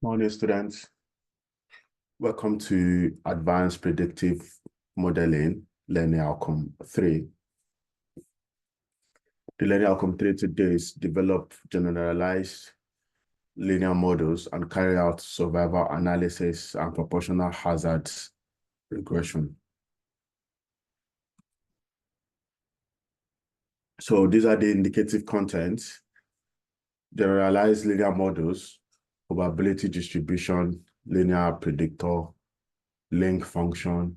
Morning, students. Welcome to Advanced Predictive Modeling, Learning Outcome 3. The Learning Outcome 3 today is develop generalized linear models and carry out survival analysis and proportional hazards regression. So these are the indicative contents: generalized linear models, probability distribution, linear predictor, link function,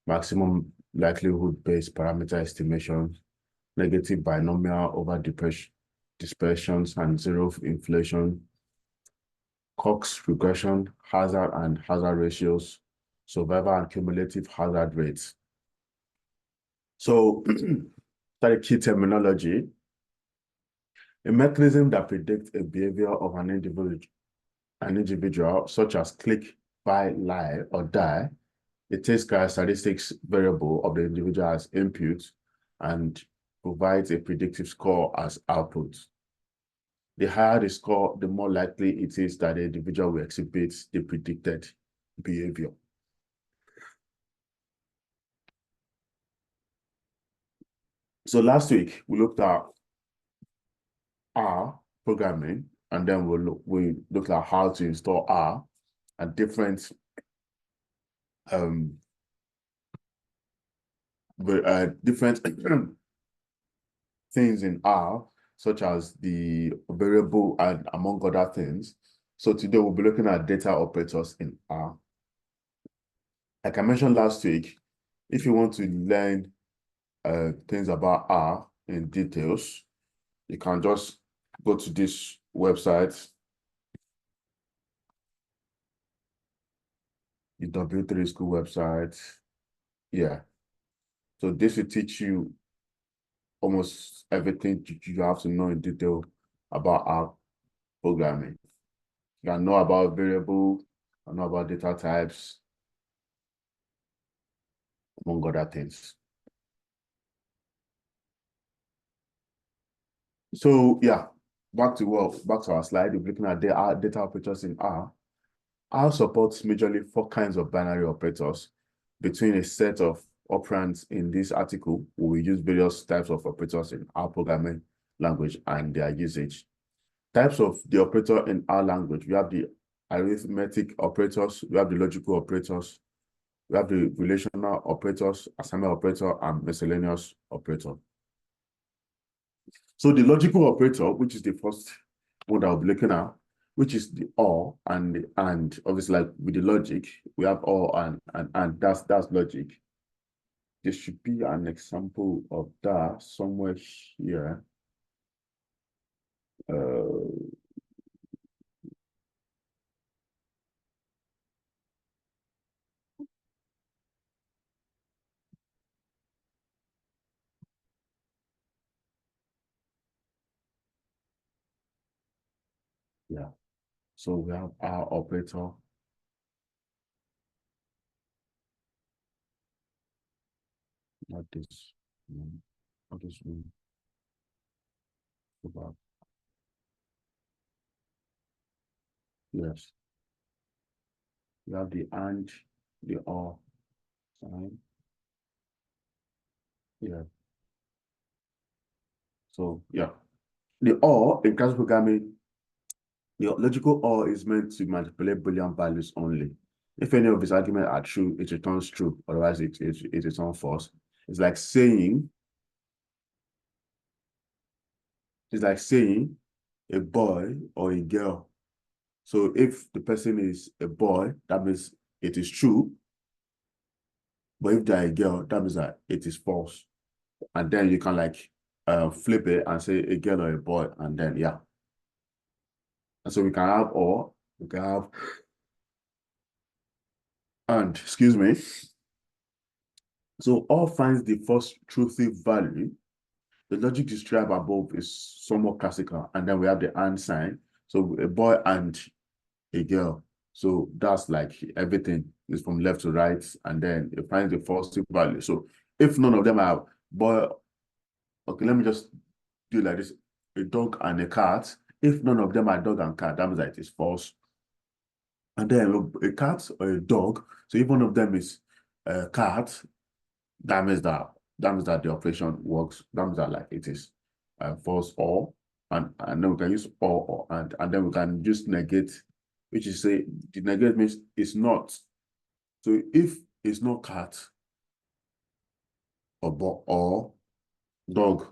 maximum likelihood-based parameter estimation, negative binomial over dispersions and zero inflation, Cox regression, hazard and hazard ratios, survival and cumulative hazard rates. So that is key terminology. A mechanism that predicts a behavior of an individual, such as click, buy, lie, or die. It takes characteristics variable of the individual as input and provides a predictive score as output. The higher the score, the more likely it is that the individual will exhibit the predicted behavior. So last week, we looked at R programming, and then we looked at how to install R and different things in R, such as the variable and among other things. So today we'll be looking at data operators in R. Like I mentioned last week, if you want to learn things about R in details, you can just go to this website, the W3 school website. Yeah. So this will teach you almost everything you have to know in detail about R programming. You can know about variable, and know about data types, among other things. So yeah, back to our slide. We're looking at the data operators in R. R supports majorly 4 kinds of binary operators. Between a set of operands in this article, we will use various types of operators in R programming language and their usage. Types of the operator in R language: we have the arithmetic operators, we have the logical operators, we have the relational operators, assignment operator, and miscellaneous operator. So the logical operator, which is the first one that we'll be looking at, which is the OR and the AND. Obviously, like with the logic, we have OR and that's logic. There should be an example of that somewhere here. Yeah. So we have our operator. Not this one. Not this one. Go back. Yes. We have the AND, the OR sign. Yeah. So yeah. The OR in classical programming, the logical OR is meant to manipulate Boolean values only. If any of its arguments are true, it returns true. Otherwise, it returns false. It's like saying a boy or a girl. So if the person is a boy, that means it is true. But if they're a girl, that means that it is false. And then you can like flip it and say a girl or a boy, and then yeah. And so we can have or, we can have and, excuse me. So OR finds the first truthy value. The logic described above is somewhat classical, and then we have the AND sign. So a boy and a girl. So that's like everything is from left to right, and then it finds the first value. So if none of them are boy, okay, let me just do like this: a dog and a cat. If none of them are dog and cat, that means that it is false. And then a cat or a dog. So if one of them is a cat, that means that the operation works. That means that like it is false or, and then we can use or and then we can just negate, which is say the negate means it's not. So if it's not cat or dog,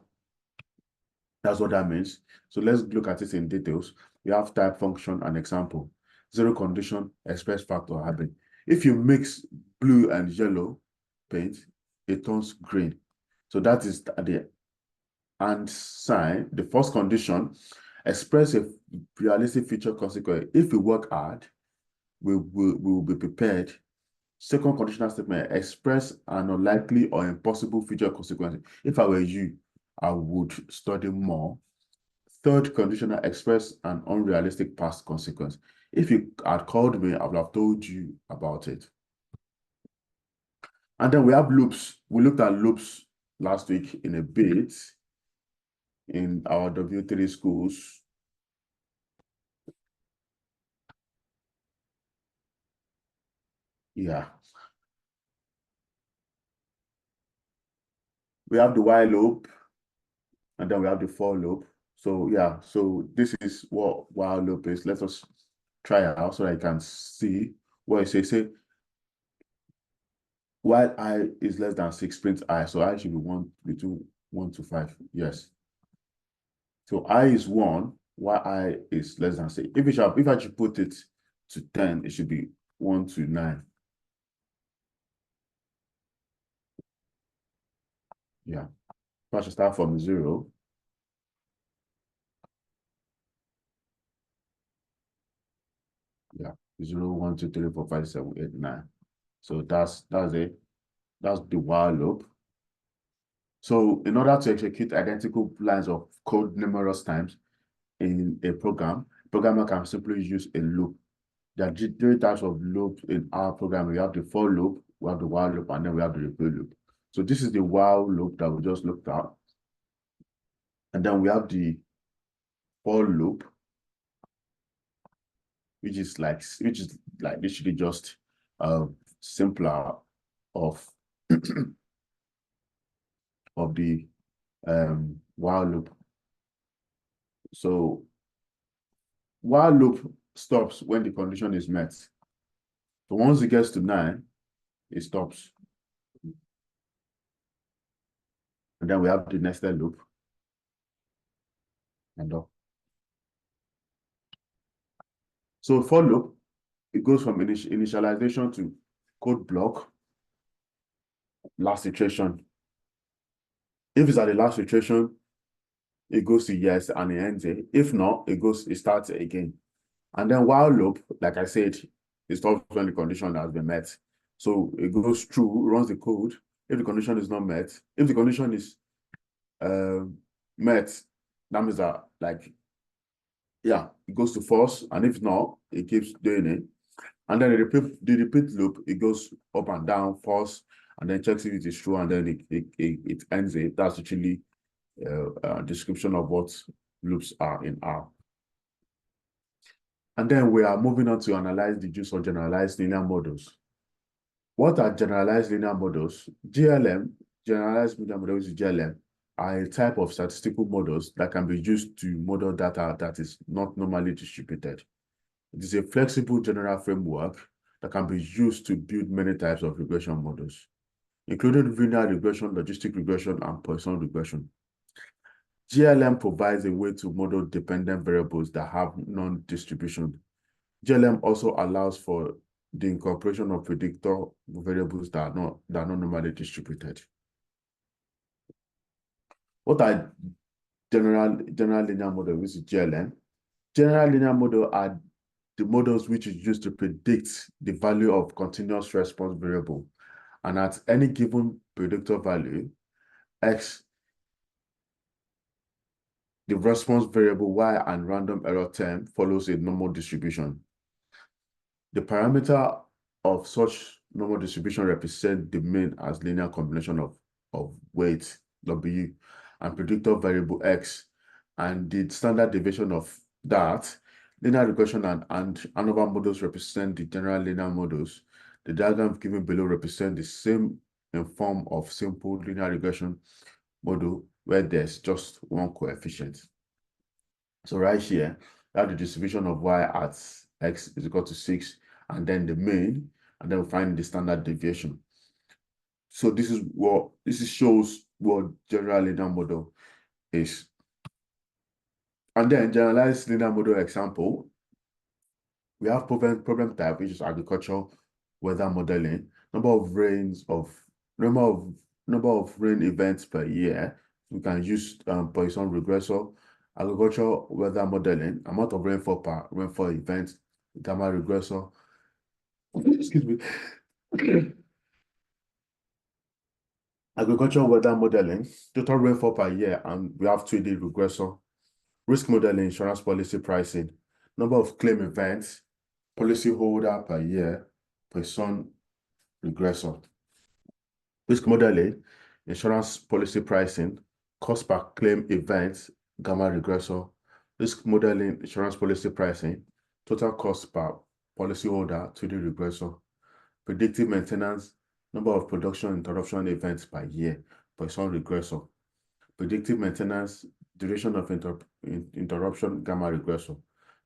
that's what that means. So let's look at it in details. We have type, function, and example. Zero condition, express factor, habit. If you mix blue and yellow paint, it turns green. So that is the and sign. The first condition, express a realistic future consequence. If we work hard, we will be prepared. Second conditional statement, express an unlikely or impossible future consequence. If I were you, I would study more. Third conditional, express an unrealistic past consequence. If you had called me, I would have told you about it. And then we have loops. We looked at loops last week in a bit in our W3 schools. Yeah. We have the while loop, and then we have the for loop. So yeah, so this is what while loop is. Let us try it out so I can see what it says. Say while I is less than 6, print I. So I should be between 1 to 5. Yes. So I is 1, while I is less than 6. If I should put it to 10, it should be 1 to 9. Yeah. If I should start from 0. Yeah. 0, 1, 2, 3, 4, 5, 7, 8, 9. So that's it. That's the while loop. So in order to execute identical lines of code numerous times in a program, programmer can simply use a loop. There are 3 types of loops in our program. We have the for loop, we have the while loop, and then we have the repeat loop. So this is the while loop that we just looked at. And then we have the for loop, which is like literally just simpler of of the while loop. So while loop stops when the condition is met. So once it gets to 9, it stops. And then we have the nested loop. And so for loop, it goes from initialization to code block, last iteration. If it's at the last iteration, it goes to yes and it ends it. If not, it starts again. And then while loop, like I said, it stops when the condition has been met. So it goes through, runs the code. If the condition is not met, if the condition is met, that means that yeah, it goes to false, and if not, it keeps doing it. And then the repeat loop, it goes up and down, false, and then checks if it is true, and then it ends it. That's actually a description of what loops are in R. And then we are moving on to analyze the use of generalized linear models. What are generalized linear models? GLM, generalized linear models, GLM, are a type of statistical models that can be used to model data that is not normally distributed. It is a flexible general framework that can be used to build many types of regression models, including linear regression, logistic regression, and Poisson regression. GLM provides a way to model dependent variables that have non-distribution. GLM also allows for the incorporation of predictor variables that are not normally distributed. What are general linear models, which is GLM? General linear models are the models which is used to predict the value of continuous response variable. And at any given predictor value, X, the response variable Y and random error term follows a normal distribution. The parameter of such normal distribution represents the mean as linear combination of weight, W, and predictor variable X, and the standard deviation of that Linear regression and ANOVA models represent the general linear models. The diagram given below represent the same in form of simple linear regression model where there's just one coefficient. So right here, we have the distribution of y at x is equal to 6, and then the mean, and then we find the standard deviation. So this shows what general linear model is. And then generalized linear model example, we have problem type, which is agricultural weather modeling, number of rain events per year. We can use Poisson regressor, agricultural weather modeling, amount of rainfall per rainfall event, gamma regressor. Excuse me. Agricultural weather modeling, total rainfall per year, and we have 2D regressor. Risk modeling, insurance policy pricing, number of claim events, policyholder per year, Poisson regressor. Risk modeling, insurance policy pricing, cost per claim event, gamma regressor. Risk modeling, insurance policy pricing, total cost per policyholder, 2D regressor. Predictive maintenance, number of production interruption events per year, Poisson regressor. Predictive maintenance, duration of interruption, gamma regressor.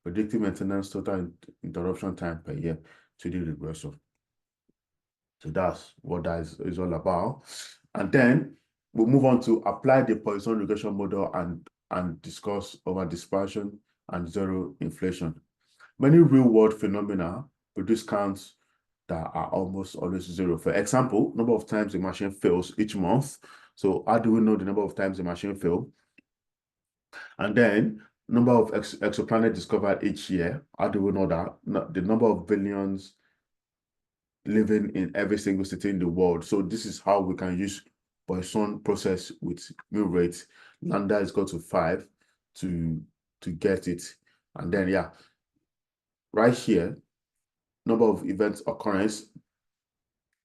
Predictive maintenance, total interruption time per year, 2D regressor. So that's what that is all about. And then we'll move on to apply the Poisson regression model and discuss over dispersion and zero inflation. Many real-world phenomena produce counts that are almost always zero. For example, number of times the machine fails each month. So how do we know the number of times the machine fails? And then number of exoplanets discovered each year. How do we know that? The number of billions living in every single city in the world. So this is how we can use Poisson process with mu rate. Lambda is equal to 5 to get it. And then, yeah, right here, number of events occurrence,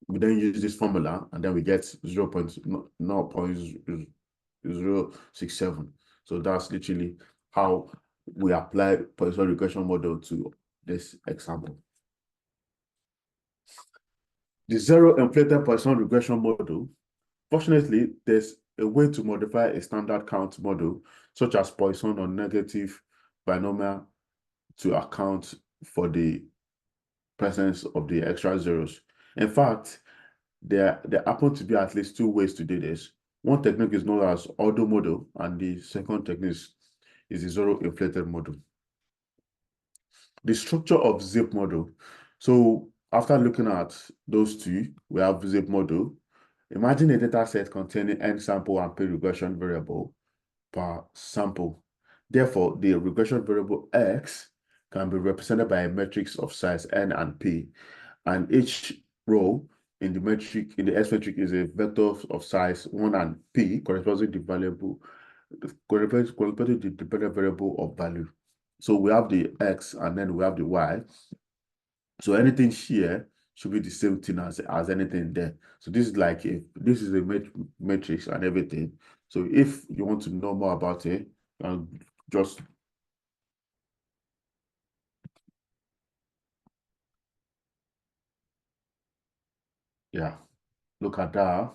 we then use this formula, and then we get 0.067. So that's literally how we apply Poisson regression model to this example. The zero inflated Poisson regression model, fortunately, there's a way to modify a standard count model, such as Poisson or negative binomial, to account for the presence of the extra zeros. In fact, there happen to be at least 2 ways to do this. One technique is known as Ordo model, and the second technique is the zero inflated model. The structure of zip model. So after looking at those two, we have zip model. Imagine a data set containing n sample and p regression variable per sample. Therefore, the regression variable x can be represented by a matrix of size n and p, and each row in the metric, in the S metric, is a vector of size 1 and p corresponding to the dependent variable of value. So we have the x and then we have the y. So anything here should be the same thing as anything there. So this is like this is a matrix and everything. So if you want to know more about it, just look at that.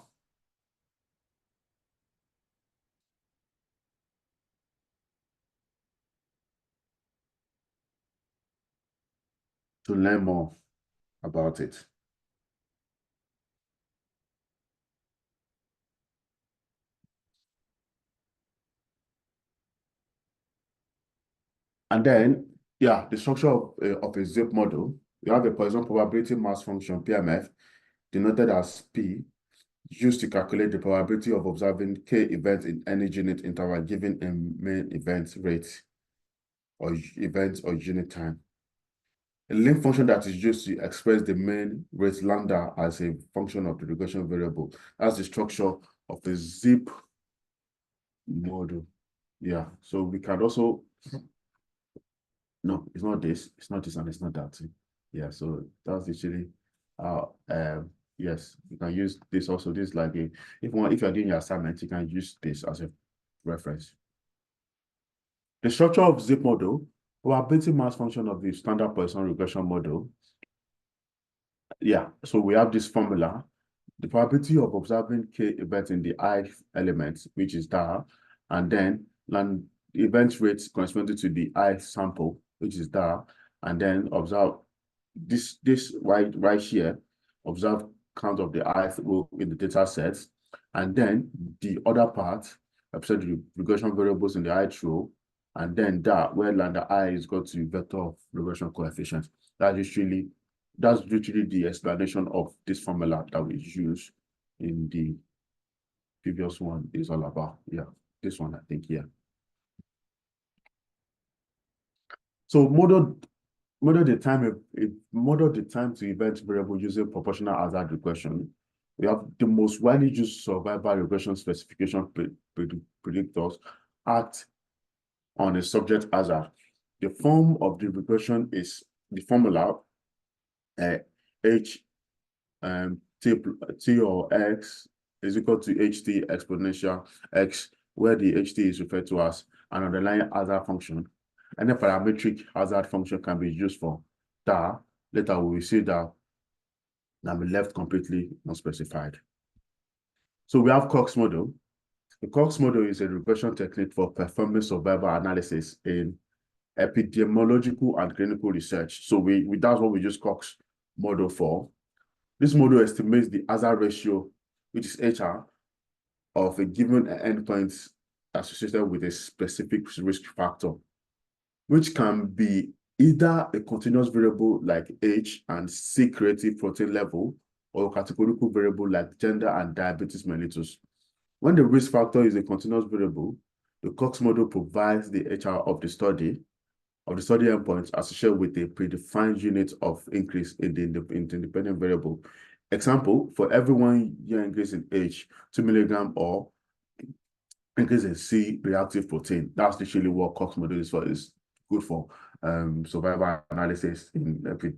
To learn more about it. And then, yeah, the structure of a zip model, you have a Poisson probability mass function, PMF, denoted as P, used to calculate the probability of observing K events in any unit interval given a main event rate or events or unit time. A link function that is used to express the main rate lambda as a function of the regression variable. That's the structure of the zip model. Yeah, so we can also, no, it's not this, and it's not that. Yeah, so that's actually yes, you can use this also. This is like if you're doing your assignment, you can use this as a reference. The structure of zip model, Probability mass function of the standard Poisson regression model. Yeah, so we have this formula. The probability of observing k events in the ith element, which is that, and then event rates corresponding to the ith sample, which is that, and then observe this right here, observe count of the ith row in the data sets, and then the other part represent the regression variables in the ith row, and then that where lambda I is equal to vector of regression coefficient. That's literally the explanation of this formula that we use in the previous one is all about. Yeah, this one, I think, yeah. So model the time to event variable using proportional hazard regression. We have the most widely used survival regression specification predictors act on a subject hazard. The form of the regression is the formula H T or X is equal to HT exponential X, where the HT is referred to as an underlying hazard function. And the parametric hazard function can be used for that. Later we will see that be left completely unspecified. So we have Cox model. The Cox model is a regression technique for performing survival analysis in epidemiological and clinical research. So that's what we use Cox model for. This model estimates the hazard ratio, which is HR, of a given endpoint associated with a specific risk factor, which can be either a continuous variable like age and C-creative protein level, or a categorical variable like gender and diabetes mellitus. When the risk factor is a continuous variable, the Cox model provides the HR of the study endpoints associated with a predefined unit of increase in the independent variable. Example, for every 1 year increase in age, 2 milligram or increase in C reactive protein. That's literally what Cox model is good for survival analysis in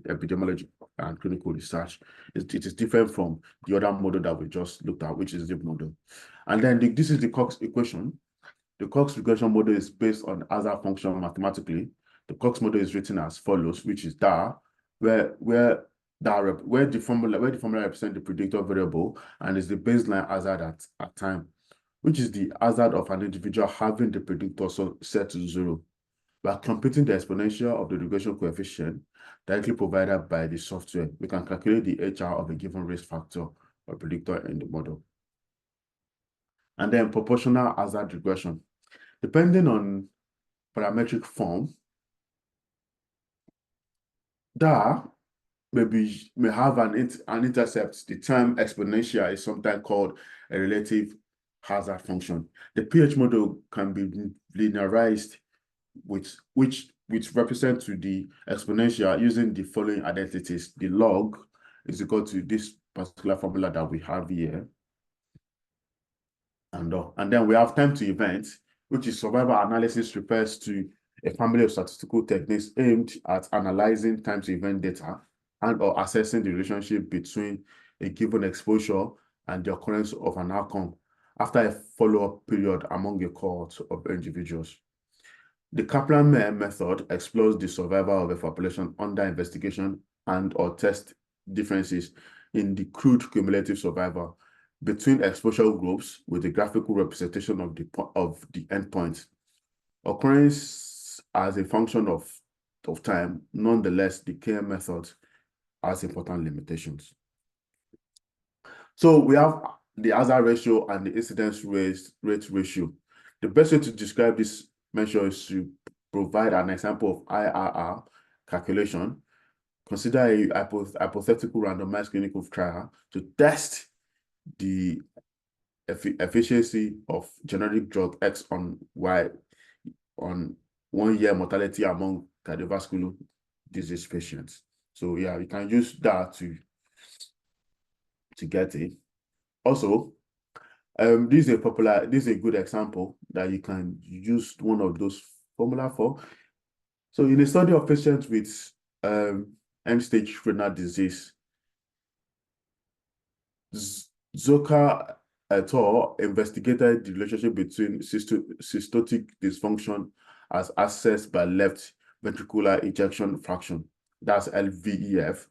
epidemiology and clinical research. It is different from the other model that we just looked at, which is the model. And then this is the Cox equation. The Cox regression model is based on hazard function mathematically. The Cox model is written as follows, which is that where the formula represents the predictor variable and is the baseline hazard at time, which is the hazard of an individual having the predictor set to 0. By computing the exponential of the regression coefficient directly provided by the software, we can calculate the HR of a given risk factor or predictor in the model. And then proportional hazard regression. Depending on parametric form, that may have an intercept. The term exponential is sometimes called a relative hazard function. The pH model can be linearized which represent to the exponential using the following identities. The log is equal to this particular formula that we have here. And then we have time to event, which is survival analysis refers to a family of statistical techniques aimed at analyzing time to event data and or assessing the relationship between a given exposure and the occurrence of an outcome after a follow-up period among a cohort of individuals. The Kaplan method explores the survival of a population under investigation and or test differences in the crude cumulative survival between exposure groups with a graphical representation of the endpoint. Occurrence as a function of time, nonetheless, the KM method has important limitations. So we have the hazard ratio and the incidence rate ratio. The best way to describe this measure is to provide an example of IRR calculation. Consider a hypothetical randomized clinical trial to test the efficiency of generic drug X on Y on 1 year mortality among cardiovascular disease patients. So yeah, you can use that to get it. Also, this is a good example that you can use one of those formula for. So in a study of patients with end-stage renal disease, Zoka et al. Investigated the relationship between cystotic dysfunction as assessed by left ventricular ejection fraction, that's LVEF,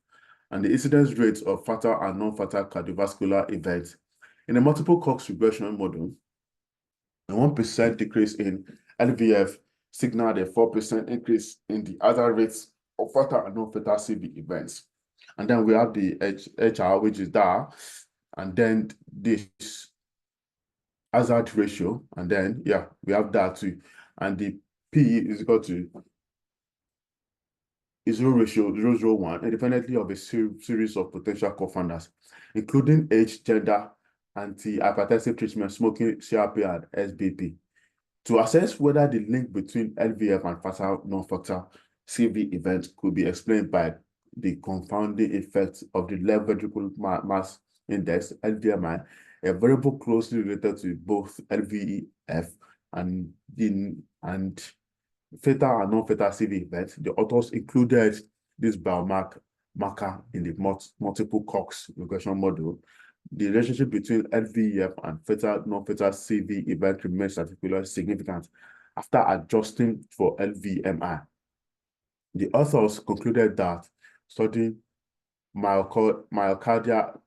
and the incidence rates of fatal and non-fatal cardiovascular events. In a multiple Cox regression model, a 1% decrease in LVEF signaled a 4% increase in the other rates of fatal and non-fatal CV events. And then we have the HR, which is that, and then this hazard ratio, and then, yeah, we have that too. And the P is equal to 0.001, independently of a series of potential confounders, including age, gender, anti-hypertensive treatment, smoking, CRP, and SBP. To assess whether the link between LVF and fatal, non-fatal CV events could be explained by the confounding effect of the left ventricular mass index, LVMI, a variable closely related to both LVEF and fatal and non-fatal CV events. The authors included this biomarker in the multiple Cox regression model. The relationship between LVEF and fatal, non-fatal CV event remains particularly significant after adjusting for LVMI. The authors concluded that studying myocardial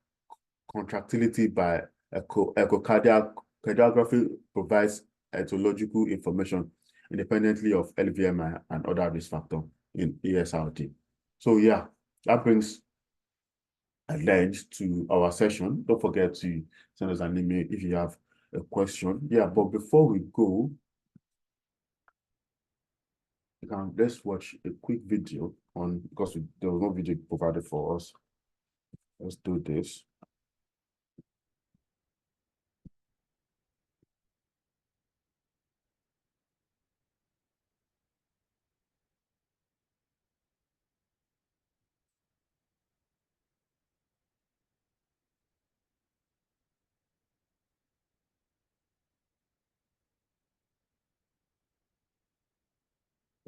contractility by echocardiography provides etiological information independently of LVMI and other risk factors in ESRD. So yeah, that brings an end to our session. Don't forget to send us an email if you have a question. Yeah, but before we go, let's watch a quick video on, because there was no video provided for us. Let's do this.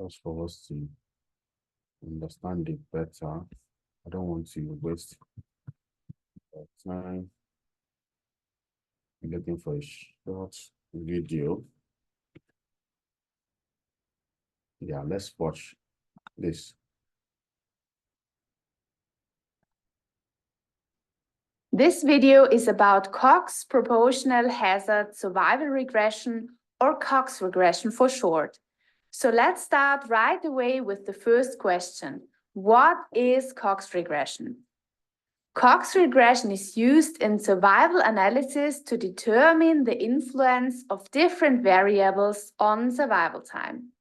Just for us to understand it better. I don't want to waste time. I'm looking for a short video. Yeah, let's watch this. This video is about Cox proportional hazard survival regression, or Cox regression for short. So let's start right away with the first question. What is Cox regression? Cox regression is used in survival analysis to determine the influence of different variables on survival time.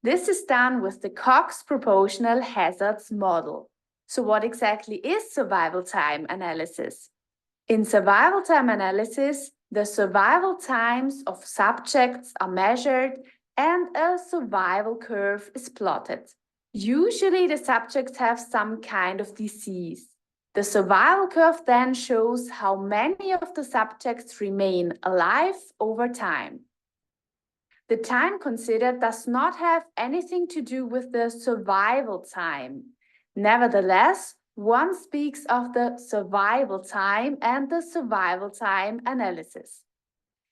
This is done with the Cox proportional hazards model. So what exactly is survival time analysis? In survival time analysis, the survival times of subjects are measured and a survival curve is plotted. Usually the subjects have some kind of disease. The survival curve then shows how many of the subjects remain alive over time. The time considered does not have anything to do with the survival time. Nevertheless, one speaks of the survival time and the survival time analysis.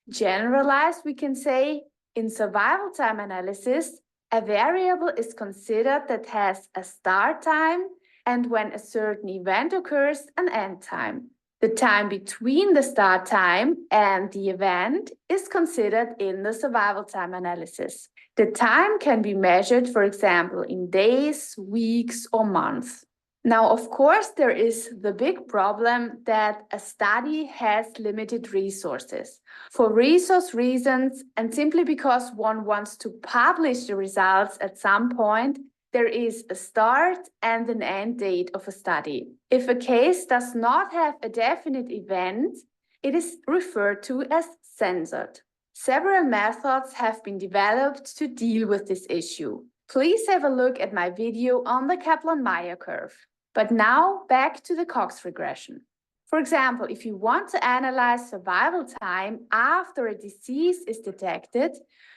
Generalized, we can say, in survival time analysis, a variable is considered that has a start time and when a certain event occurs, an end time. The time between the start time and the event is considered in the survival time analysis. The time can be measured, for example, in days, weeks, or months. Now, of course, there is the big problem that a study has limited resources. For resource reasons, and simply because one wants to publish the results at some point, there is a start and an end date of a study. If a case does not have a definite event, it is referred to as censored. Several methods have been developed to deal with this issue. Please have a look at my video on the Kaplan-Meier curve. But now back to the Cox regression. For example, if you want to analyze survival time after a disease is detected,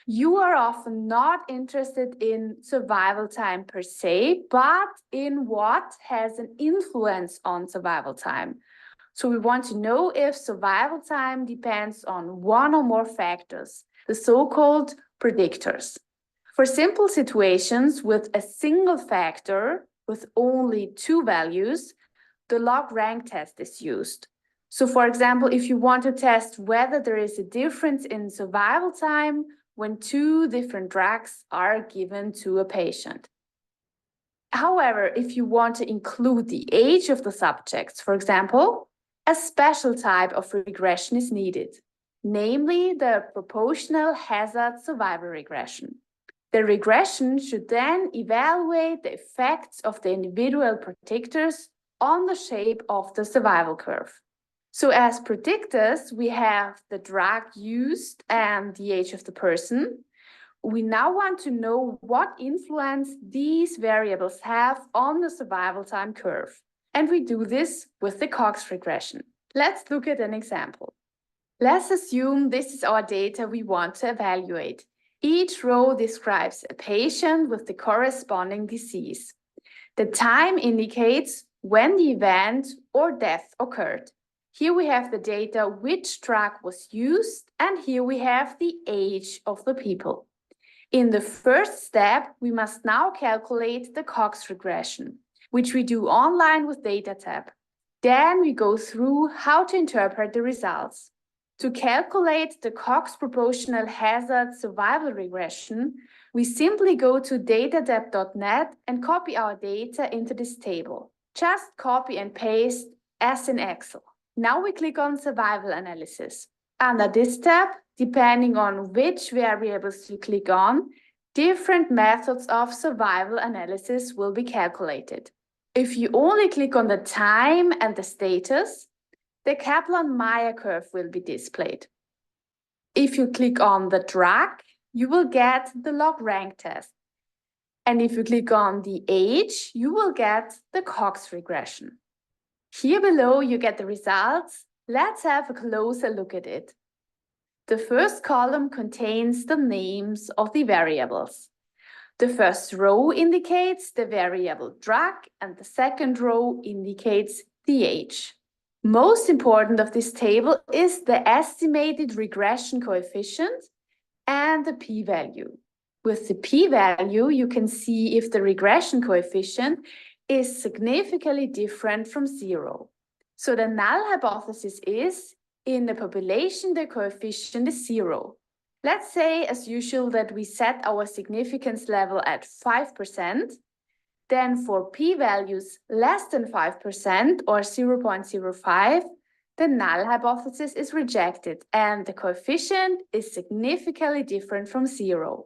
you are often not interested in survival time per se, but in what has an influence on survival time. So we want to know if survival time depends on one or more factors, the so-called predictors. For simple situations with a single factor with only two values, the log rank test is used. So for example, if you want to test whether there is a difference in survival time when two different drugs are given to a patient. However, if you want to include the age of the subjects, for example, a special type of regression is needed, namely the proportional hazard survival regression. The regression should then evaluate the effects of the individual predictors on the shape of the survival curve. So as predictors, we have the drug used and the age of the person. We now want to know what influence these variables have on the survival time curve. And we do this with the Cox regression. Let's look at an example. Let's assume this is our data we want to evaluate. Each row describes a patient with the corresponding disease. The time indicates when the event or death occurred. Here we have the data which drug was used, and here we have the age of the people. In the first step, we must now calculate the Cox regression, which we do online with DataTab. Then we go through how to interpret the results. To calculate the Cox proportional hazard survival regression, we simply go to datatab.net and copy our data into this table. Just copy and paste as in Excel. Now we click on Survival Analysis. Under this tab, depending on which variables you click on, different methods of survival analysis will be calculated. If you only click on the time and the status, the Kaplan-Meier curve will be displayed. If you click on the drug, you will get the log rank test. And if you click on the age, you will get the Cox regression. Here below, you get the results. Let's have a closer look at it. The first column contains the names of the variables. The first row indicates the variable drug, and the second row indicates the age. Most important of this table is the estimated regression coefficient and the p-value. With the p-value, you can see if the regression coefficient is significantly different from 0. So the null hypothesis is, in the population, the coefficient is 0. Let's say, as usual, that we set our significance level at 5%. Then for p-values less than 5% or 0.05, the null hypothesis is rejected and the coefficient is significantly different from 0.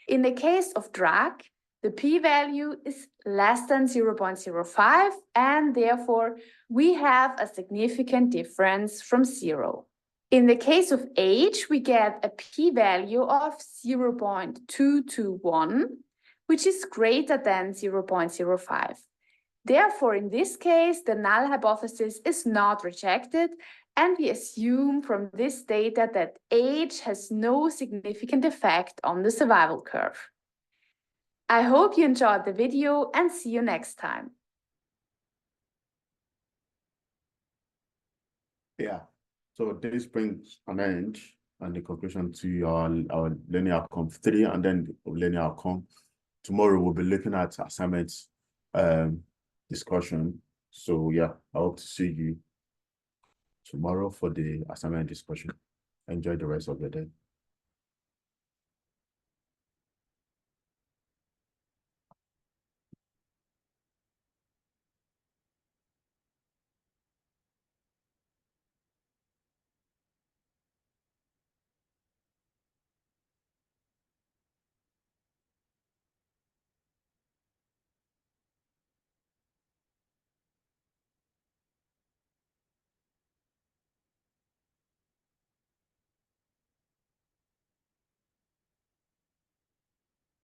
In the case of drug, the p-value is less than 0.05 and therefore we have a significant difference from 0. In the case of age, we get a p-value of 0.221, which is greater than 0.05. Therefore, in this case, the null hypothesis is not rejected, and we assume from this data that age has no significant effect on the survival curve. I hope you enjoyed the video and see you next time. Yeah, so this brings an end and the conclusion to our linear outcome 3 and then linear outcome. Tomorrow we'll be looking at assignments discussion. So yeah, I hope to see you tomorrow for the assignment discussion. Enjoy the rest of the day.